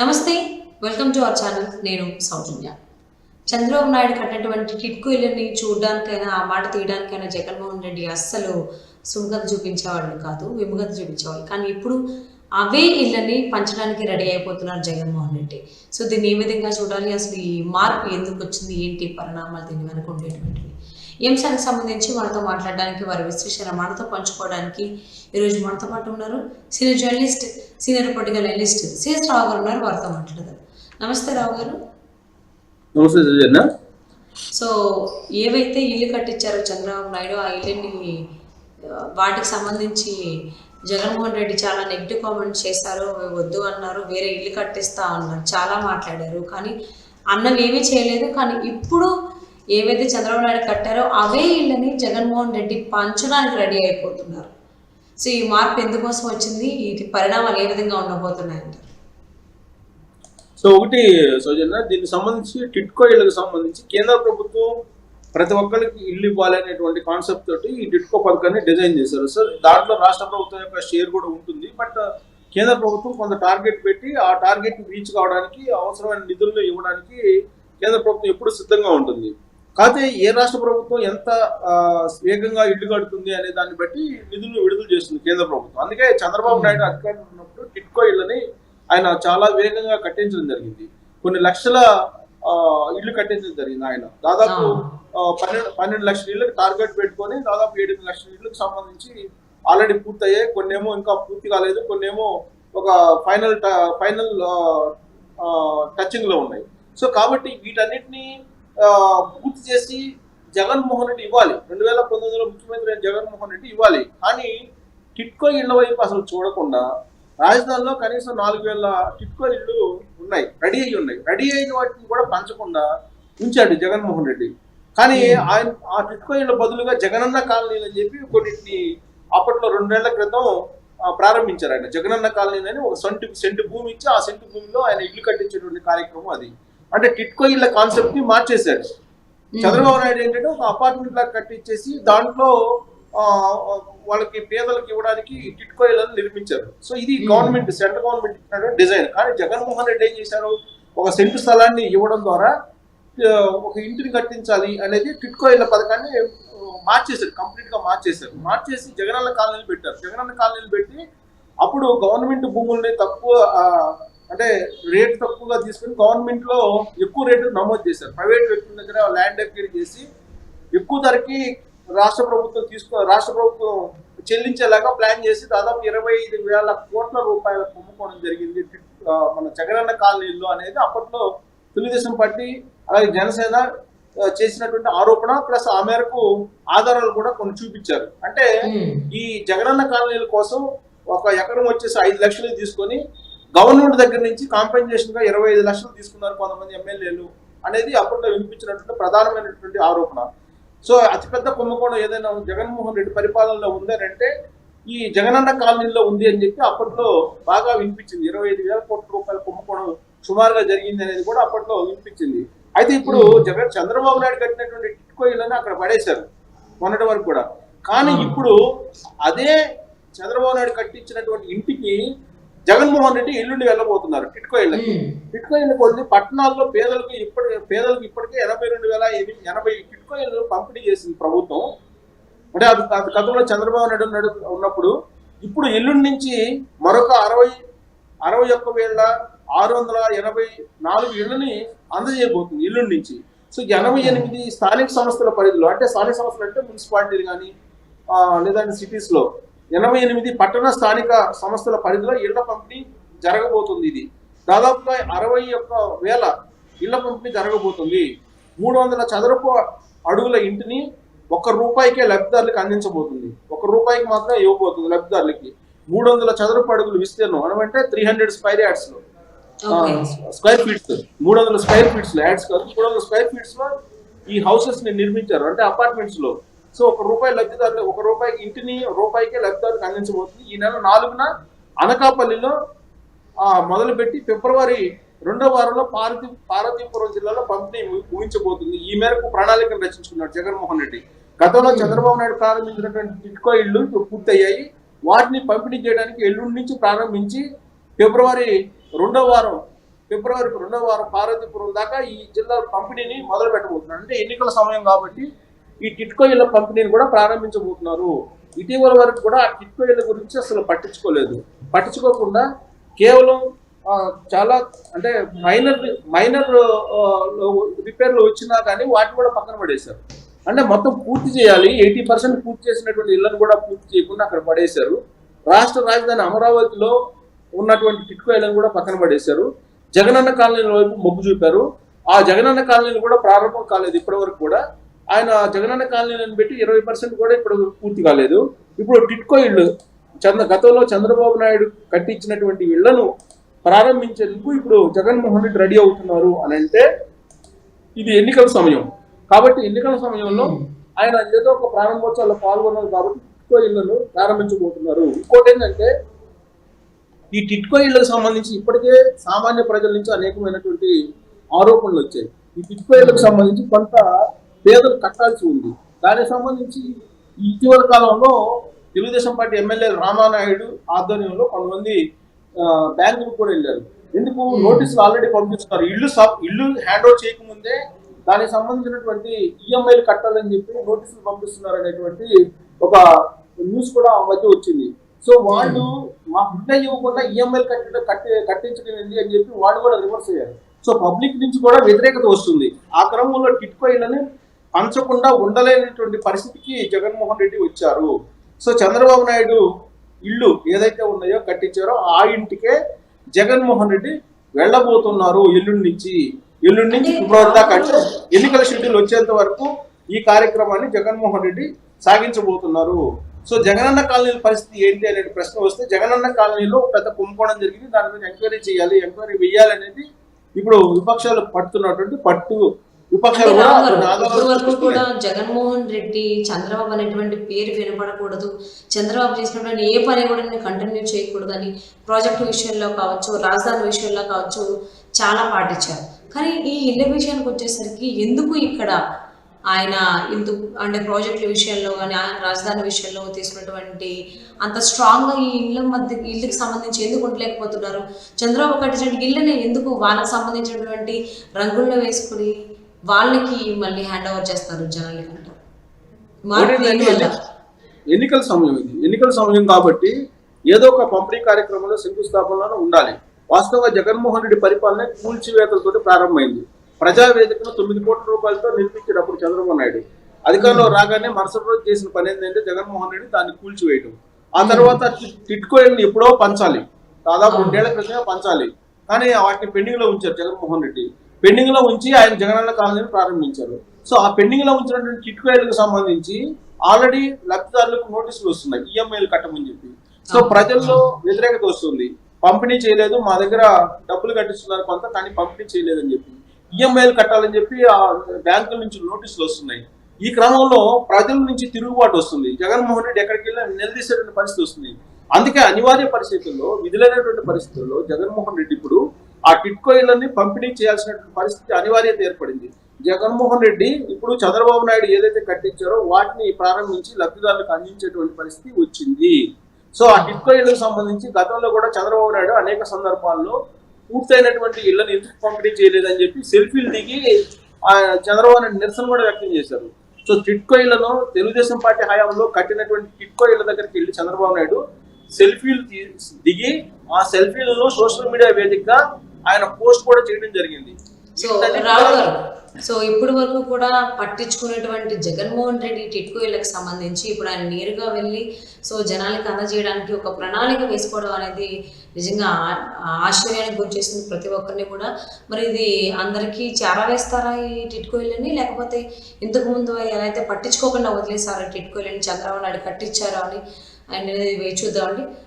నమస్తే, welcome to our channel. నేను సౌజన్య. చంద్రబాబు నాయుడు కట్టినటువంటి టిట్కో ఇళ్ళని చూడడానికైనా, ఆ మాట తీయడానికైనా జగన్మోహన్ రెడ్డి అస్సలు సుముఖత చూపించేవాళ్ళు కాదు, విముఖత చూపించేవాళ్ళు. కానీ ఇప్పుడు అవే ఇళ్ళని పంచడానికి రెడీ అయిపోతున్నారు జగన్మోహన్ రెడ్డి. సో దీన్ని ఏ విధంగా చూడాలి, అసలు ఈ మార్పు ఎందుకు వచ్చింది, ఏంటి పరిణామాలు, దీని వెనక ఉండేటువంటివి, ఈ అంశానికి సంబంధించి మనతో మాట్లాడడానికి, వారి విశ్లేషణ మనతో పంచుకోవడానికి ఈరోజు మనతో పాటు ఉన్నారు senior journalist, senior political analyst CS Rao గారు ఉన్నారు. వారితో మాట్లాడదాం. నమస్తే రావు గారు. నమస్తే. సో ఏవైతే ఇల్లు కట్టించారో చంద్రబాబు నాయుడు, ఆ ఇల్లుని వాటికి సంబంధించి జగన్మోహన్ రెడ్డి చాలా నెగిటివ్ కామెంట్స్ చేశారు. వద్దు అన్నారు, వేరే ఇల్లు కట్టిస్తా అన్నారు, చాలా మాట్లాడారు. కానీ అన్నవి ఏమీ చేయలేదు. కానీ ఇప్పుడు ఏవైతే చంద్రబాబు నాయుడు కట్టారో అవే ఇళ్ళని జగన్మోహన్ రెడ్డి పంచడానికి రెడీ అయిపోతున్నారు. సో ఈ మార్పు ఎందుకోసం వచ్చింది, ఈ పరిణామాలు ఏ విధంగా ఉండబోతున్నాయంటారు? సో ఒకటి సౌజన్య, దీనికి సంబంధించి టిట్కో ఇళ్లకు సంబంధించి కేంద్ర ప్రభుత్వం ప్రతి ఒక్కరికి ఇల్లు ఇవ్వాలి అనేటువంటి కాన్సెప్ట్ తోటి ఈ టిట్కో పథకాన్ని డిజైన్ చేశారు. సో దాంట్లో రాష్ట్ర ప్రభుత్వం యొక్క షేర్ కూడా ఉంటుంది. బట్ కేంద్ర ప్రభుత్వం కొంత టార్గెట్ పెట్టి ఆ టార్గెట్ రీచ్ కావడానికి అవసరమైన నిధులను ఇవ్వడానికి కేంద్ర ప్రభుత్వం ఎప్పుడు సిద్ధంగా ఉంటుంది. కాకపోతే ఏ రాష్ట్ర ప్రభుత్వం ఎంత వేగంగా ఇల్లు కడుతుంది అనే దాన్ని బట్టి నిధులను విడుదల చేస్తుంది కేంద్ర ప్రభుత్వం. అందుకే చంద్రబాబు నాయుడు అధికారంలో ఉన్నప్పుడు టిట్కో ఇళ్ళని ఆయన చాలా వేగంగా కట్టించడం జరిగింది. కొన్ని లక్షల ఇల్లు కట్టించడం జరిగింది. ఆయన దాదాపు 12 లక్షల ఇళ్ళకి టార్గెట్ పెట్టుకొని దాదాపు 7 లక్షల ఇళ్ళకి సంబంధించి ఆల్రెడీ పూర్తయ్యాయి. కొన్నేమో ఇంకా పూర్తి కాలేదు, కొన్నేమో ఒక ఫైనల్ టచింగ్ లో ఉన్నాయి. సో కాబట్టి వీటన్నిటిని పూర్తి చేసి జగన్మోహన్ రెడ్డి ఇవ్వాలి. 2019లో ముఖ్యమంత్రి అయిన జగన్మోహన్ రెడ్డి ఇవ్వాలి. కానీ టిట్కో ఇళ్ల వైపు అసలు చూడకుండా రాజధానిలో కనీసం 4000 టిట్కో ఇళ్ళు ఉన్నాయి, రెడీ అయ్యి ఉన్నాయి. రెడీ అయిన వాటిని కూడా పంచకుండా ఉంచాడు జగన్మోహన్ రెడ్డి. కానీ ఆయన ఆ టిట్కో ఇళ్ళ బదులుగా జగనన్న కాలనీలు అని చెప్పి కొన్నింటిని అప్పట్లో 2 ఏళ్ల క్రితం ప్రారంభించారు. ఆయన జగనన్న కాలనీ అని ఒక సెంటు భూమి ఇచ్చి ఆ సెంటు భూమిలో ఆయన ఇల్లు కట్టించేటువంటి కార్యక్రమం అది. అంటే టిట్కో ఇళ్ళ కాన్సెప్ట్ ని మార్చేశాడు చంద్రబాబు నాయుడు. ఏంటంటే ఒక అపార్ట్మెంట్ లాగా కట్టించేసి దాంట్లో వాళ్ళకి పేదలకు ఇవ్వడానికి టిట్కో ఇళ్ళని నిర్మించారు. సో ఇది గవర్నమెంట్, సెంట్రల్ గవర్నమెంట్ డిజైన్. కానీ జగన్మోహన్ రెడ్డి ఏం చేశారు, ఒక సెంటు స్థలాన్ని ఇవ్వడం ద్వారా ఒక ఇంటిని కట్టించాలి అనేది టిట్కో ఇళ్ళ పథకాన్ని మార్చేశారు, కంప్లీట్ గా మార్చేశారు. మార్చేసి జగనన్న కాలనీలు పెట్టారు. జగనన్న కాలనీలు పెట్టి అప్పుడు గవర్నమెంట్ భూముల్ని తక్కువ, అంటే రేట్ తక్కువగా తీసుకుని గవర్నమెంట్ లో ఎక్కువ రేటు నమోదు చేశారు. ప్రైవేట్ వ్యక్తుల దగ్గర ల్యాండ్ అక్వైర్ చేసి ఎక్కువ ధరకి రాష్ట్ర ప్రభుత్వం చెల్లించేలాగా ప్లాన్ చేసి దాదాపు 25,000 కోట్ల రూపాయల కుంభకోణం జరిగింది మన జగనన్న కాలనీలో అనేది అప్పట్లో తెలుగుదేశం పార్టీ అలాగే జనసేన చేసినటువంటి ఆరోపణ. ప్లస్ ఆ మేరకు ఆధారాలు కూడా కొన్ని చూపించారు. అంటే ఈ జగనన్న కాలనీల కోసం ఒక ఎకరం వచ్చేసి 5 లక్షలు తీసుకొని గవర్నమెంట్ దగ్గర నుంచి కాంపెన్సేషన్ గా 25 లక్షలు తీసుకున్నారు కొంతమంది ఎమ్మెల్యేలు అనేది అప్పట్లో వినిపించినటువంటి ప్రధానమైనటువంటి ఆరోపణ. సో అతిపెద్ద కుంభకోణం ఏదైనా జగన్మోహన్ రెడ్డి పరిపాలనలో ఉందనంటే ఈ జగనన్న కాలనీలో ఉంది అని చెప్పి అప్పట్లో బాగా వినిపించింది. 25,000 కోట్ల రూపాయల కుంభకోణం సుమారుగా జరిగింది అనేది కూడా అప్పట్లో వినిపించింది. అయితే ఇప్పుడు చంద్రబాబు నాయుడు కట్టినటువంటి టిట్కో ఇళ్ళని అక్కడ పడేశారు మొన్నటి వరకు కూడా. కానీ ఇప్పుడు అదే చంద్రబాబు నాయుడు కట్టించినటువంటి ఇంటికి జగన్మోహన్ రెడ్డి ఇల్లుండి వెళ్ళబోతున్నారు టిట్కో ఇళ్ళకి. టిట్కో ఇళ్ళకి వెళ్ళి పట్టణాల్లో పేదలకు ఇప్పటికే 82,080 టిట్కో ఇళ్ళు పంపిణీ చేసింది ప్రభుత్వం. అంటే అది గతంలో చంద్రబాబు నాయుడు ఉన్నప్పుడు. ఇప్పుడు ఎల్లుండి నుంచి మరొక 61,684 ఇళ్ళని అందజేయబోతుంది ఎల్లుండి నుంచి. సో 88 స్థానిక సంస్థల పరిధిలో, అంటే స్థానిక సంస్థలు అంటే మున్సిపాలిటీలు కానీ లేదంటే సిటీస్ లో 88 పట్టణ స్థానిక సంస్థల పరిధిలో ఇళ్ల పంపిణీ జరగబోతుంది. ఇది దాదాపుగా 61,000 ఇళ్ల పంపిణీ జరగబోతుంది. 300 చదరపు అడుగుల ఇంటిని ₹1 లబ్ధిదారులకు అందించబోతుంది. ₹1 మాత్రం ఇవ్వబోతుంది లబ్ధిదారులకి. 300 చదరపు అడుగులు విస్తీర్ణం అంటే 300 స్క్వేర్ యార్డ్స్ లో, స్క్వేర్ ఫీట్స్, 300 స్క్వేర్ ఫీట్స్ లో, యాడ్స్ కాదు, 300 స్క్వేర్ ఫీట్స్ లో ఈ హౌసెస్ ని నిర్మించారు, అంటే అపార్ట్మెంట్స్ లో. సో ₹1 లబ్ధిదారులు, ₹1 ఇంటిని ₹1 లబ్ధిదారులకు అందించబోతుంది. ఈ నెల 4న అనకాపల్లిలో మొదలుపెట్టి ఫిబ్రవరి 2వ వారంలో పార్వతీపురం జిల్లాలో పంపిణీ ముగించబోతుంది. ఈ మేరకు ప్రణాళికను రచించుకున్నాడు జగన్మోహన్ రెడ్డి. గతంలో చంద్రబాబు నాయుడు ప్రారంభించినటువంటి టిట్కో ఇళ్లు పూర్తయ్యాయి. వాటిని పంపిణీ చేయడానికి ఎల్లుండి నుంచి ప్రారంభించి ఫిబ్రవరి 2వ వారం ఫిబ్రవరి 2వ వారం పార్వతీపురం దాకా ఈ జిల్లా పంపిణీని మొదలు పెట్టబోతున్నారు. అంటే ఎన్నికల సమయం కాబట్టి ఈ టిట్కో ఇళ్ల పంపిణీని కూడా ప్రారంభించబోతున్నారు. ఇటీవల వరకు కూడా ఆ టిట్కో ఇళ్ల గురించి అసలు పట్టించుకోకుండా కేవలం చాలా అంటే మైనర్ రిపేర్లు వచ్చినా కానీ వాటిని కూడా పక్కన పడేశారు. అంటే మొత్తం పూర్తి చేయాలి, 80% పూర్తి చేసినటువంటి ఇళ్లను కూడా పూర్తి చేయకుండా అక్కడ పడేశారు. రాష్ట్ర రాజధాని అమరావతిలో ఉన్నటువంటి టిట్కో ఇళ్లను కూడా పక్కన పడేశారు. జగనన్న కాలనీల వైపు మొగ్గు చూపారు. ఆ జగనన్న కాలనీలు కూడా ప్రారంభం కాలేదు ఇప్పటి వరకు కూడా. ఆయన జగనన్న కాలనీలను పెట్టి 20% కూడా ఇప్పుడు పూర్తి కాలేదు. ఇప్పుడు టిట్కో ఇళ్ళు గతంలో చంద్రబాబు నాయుడు కట్టించినటువంటి ఇళ్లను ప్రారంభించేందుకు ఇప్పుడు జగన్మోహన్ రెడ్డి రెడీ అవుతున్నారు అని అంటే ఇది ఎన్నికల సమయం కాబట్టి ఎన్నికల సమయంలో ఆయన ఏదో ఒక ప్రారంభోత్సవాల్లో పాల్గొన్నారు కాబట్టి టిట్కో ఇళ్లను ప్రారంభించబోతున్నారు. ఇంకోటి ఏంటంటే ఈ టిట్కో ఇళ్లకు సంబంధించి ఇప్పటికే సామాన్య ప్రజల నుంచి అనేకమైనటువంటి ఆరోపణలు వచ్చాయి. ఈ టిట్కో ఇళ్లకు సంబంధించి కొంత పేదలు కట్టాల్సి ఉంది. దానికి సంబంధించి ఇటీవల కాలంలో తెలుగుదేశం పార్టీ ఎమ్మెల్యే రామానాయుడు ఆధ్వర్యంలో కొంతమంది బ్యాంకులకు కూడా వెళ్ళారు. ఎందుకు నోటీసులు ఆల్రెడీ పంపిస్తున్నారు. ఇల్లు హ్యాండ్ ఓవర్ చేయకముందే దానికి సంబంధించినటువంటి ఈఎంఐలు కట్టాలని చెప్పి నోటీసులు పంపిస్తున్నారు అనేటువంటి ఒక న్యూస్ కూడా ఆ మధ్య వచ్చింది. సో వాళ్ళు మా బిడ్డ ఇవ్వకుండా ఈఎంఐలు కట్టించడం ఏంటి అని చెప్పి వాళ్ళు కూడా రివర్స్ అయ్యారు. సో పబ్లిక్ నుంచి కూడా వ్యతిరేకత వస్తుంది. ఆ క్రమంలో టిట్కో ఇళ్లని పంచకుండా ఉండలేనటువంటి పరిస్థితికి జగన్మోహన్ రెడ్డి వచ్చారు. సో చంద్రబాబు నాయుడు ఇల్లు ఏదైతే ఉన్నాయో కట్టించారో ఆ ఇంటికే జగన్మోహన్ రెడ్డి వెళ్ళబోతున్నారు. ఎల్లుండి నుంచి ఫిబ్రవరి దాకా ఎన్నికల షెడ్యూల్ వచ్చేంత వరకు ఈ కార్యక్రమాన్ని జగన్మోహన్ రెడ్డి సాగించబోతున్నారు. సో జగనన్న కాలనీల పరిస్థితి ఏంటి అనే ప్రశ్న వస్తే జగనన్న కాలనీలో పెద్ద కుంభకోణం జరిగింది. దాని మీద ఎంక్వైరీ వేయాలి అనేది ఇప్పుడు విపక్షాలు పడుతున్నటువంటి విపక్షాలు కూడా జగన్మోహన్ రెడ్డి చంద్రబాబు అనేటువంటి పేరు వినపడకూడదు, చంద్రబాబు చేసినటువంటి ఏ పని కూడా కంటిన్యూ చేయకూడదు అని ప్రాజెక్టు విషయంలో కావచ్చు, రాజధాని విషయంలో కావచ్చు చాలా పాటించారు. కానీ ఈ ఇళ్ళ విషయానికి వచ్చేసరికి ఎందుకు ఇక్కడ ఆయన అంటే ప్రాజెక్టుల విషయంలో కానీ రాజధాని విషయంలో తీసుకున్నటువంటి అంత స్ట్రాంగ్గా ఈ ఇళ్ళకి సంబంధించి ఎందుకు ఉండలేకపోతున్నారు? చంద్రబాబు కట్టించిన ఇళ్ళని ఎందుకు వాళ్ళకి సంబంధించినటువంటి రంగుల్లో వేసుకుని వాళ్ళకి మళ్ళీ హ్యాండ్ ఓవర్ చేస్తారు జనాలకంట? ఎన్నికల సమయం కాబట్టి ఏదో ఒక పంపిణీ కార్యక్రమంలో శంకుస్థాపనలో ఉండాలి. వాస్తవంగా జగన్మోహన్ రెడ్డి పరిపాలన కూల్చివేతలతో ప్రారంభమైంది. ప్రజావేదికను 9 కోట్ల రూపాయలతో నిర్మించేటప్పుడు చంద్రబాబు నాయుడు అధికారంలో రాగానే మరుసటి రోజు చేసిన పని ఏంటంటే జగన్మోహన్ రెడ్డి దాన్ని కూల్చివేయడం. ఆ తర్వాత టిట్కో ఇళ్ళని ఎప్పుడో పంచాలి, దాదాపు 2 ఏళ్ల క్రితమే పంచాలి. కానీ వాటిని పెండింగ్ లో ఉంచారు జగన్మోహన్ రెడ్డి. పెండింగ్ లో ఉంచి ఆయన జగనన్న కాలనీని ప్రారంభించారు. సో ఆ పెండింగ్ లో ఉంచినటువంటి టిట్కో ఇళ్లకు సంబంధించి ఆల్రెడీ లబ్ధిదారులకు నోటీసులు వస్తున్నాయి ఈఎంఐలు కట్టమని చెప్పి. సో ప్రజల్లో వ్యతిరేకత వస్తుంది. పంపిణీ చేయలేదు, మా దగ్గర డబ్బులు కట్టిస్తున్నారు కొంత, కానీ పంపిణీ చేయలేదని చెప్పి ఈఎంఐలు కట్టాలని చెప్పి ఆ బ్యాంకుల నుంచి నోటీసులు వస్తున్నాయి. ఈ క్రమంలో ప్రజల నుంచి తిరుగుబాటు వస్తుంది. జగన్మోహన్ రెడ్డి ఎక్కడికి వెళ్ళినా నిలదీసేటువంటి పరిస్థితి వస్తుంది. అందుకే అనివార్య పరిస్థితుల్లో, విధులైనటువంటి పరిస్థితుల్లో జగన్మోహన్ రెడ్డి ఇప్పుడు ఆ టిట్కో ఇళ్లని పంపిణీ చేయాల్సినటువంటి పరిస్థితి అనివార్యత ఏర్పడింది. జగన్మోహన్ రెడ్డి ఇప్పుడు చంద్రబాబు నాయుడు ఏదైతే కట్టించారో వాటిని ప్రారంభించి లబ్ధిదారులకు అందించేటువంటి పరిస్థితి వచ్చింది. సో ఆ టిట్కో ఇళ్లకు సంబంధించి గతంలో కూడా చంద్రబాబు నాయుడు అనేక సందర్భాల్లో పూర్తయినటువంటి ఇళ్లను ఎందుకు పంపిణీ చేయలేదని చెప్పి సెల్ఫీలు దిగి చంద్రబాబు నాయుడు నిరసన కూడా వ్యక్తం చేశారు. సో టిట్కో ఇళ్లను తెలుగుదేశం పార్టీ హయాంలో కట్టినటువంటి టిట్కో ఇళ్ల దగ్గరికి వెళ్ళి చంద్రబాబు నాయుడు సెల్ఫీలు దిగి ఆ సెల్ఫీలలో సోషల్ మీడియా వేదికగా ఆయన పోస్ట్ కూడా చేయడం జరిగింది. సో రావు గారు, సో ఇప్పటి వరకు కూడా పట్టించుకునేటువంటి జగన్మోహన్ రెడ్డి టిట్కో ఇళ్ళకి సంబంధించి ఇప్పుడు ఆయన నేరుగా వెళ్ళి సో జనాలకి అందజేయడానికి ఒక ప్రణాళిక వేసుకోవడం అనేది నిజంగా ఆశ్చర్యానికి గురిచేస్తుంది ప్రతి ఒక్కరిని కూడా. మరి ఇది అందరికీ చేరవేస్తారా ఈ టిట్కో ఇళ్ళని, లేకపోతే ఇంతకుముందు ఎలా అయితే పట్టించుకోకుండా వదిలేసారో టిట్కో ఇళ్ళని చంద్రబాబు నాయుడు కట్టించారో అని ఆయన వేచి చూద్దామండి.